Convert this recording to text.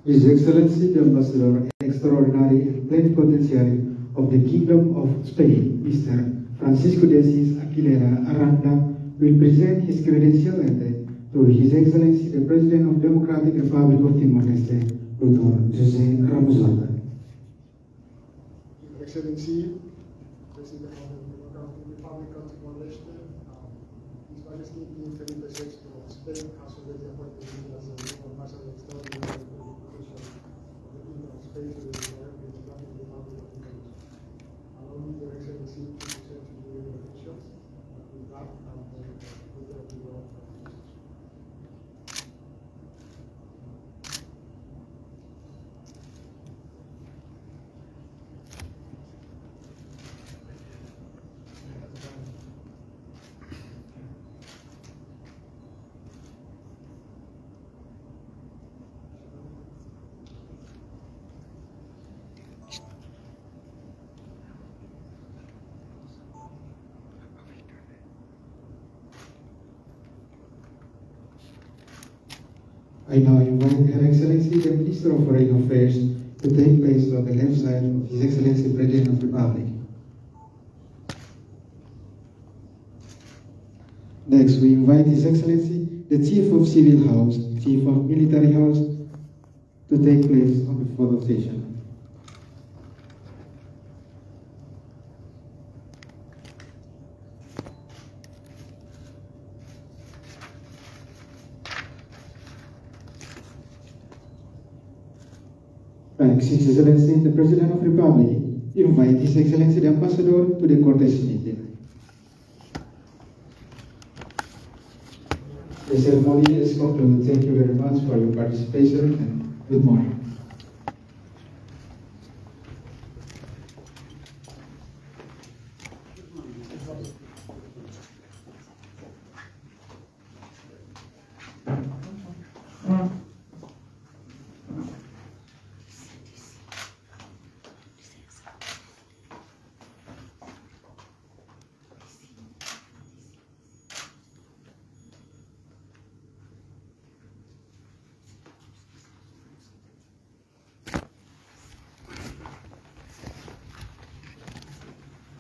His Excellency the Ambassador Extraordinary and Plenipotentiary of the Kingdom of Spain, Mr. Francisco de Assis Aguilera Aranda, will present his credential letter to His Excellency the President of Democratic Republic of Timor Leste, Dr. José Ramos-Horta. Your Excellency, President of the Democratic Republic of Timor Leste, His Majesty King Felipe VI of Spain has already appointed me as the Ambassador Extraordinary of the Kingdom of Spain to the Democratic Republic of Timor Leste. Allow me, Your Excellency, to present to you your officials with that and with the world. I now invite Her Excellency the Minister of Foreign Affairs to take place on the left side of His Excellency President of the Republic. Next, we invite His Excellency the Chief of Civil House, Chief of Military House, to take place on the photo station. Thanks, His Excellency the President of the Republic. Invite His Excellency the Ambassador to the courtesy meeting. The ceremony is concluded. Thank you very much for your participation and good morning.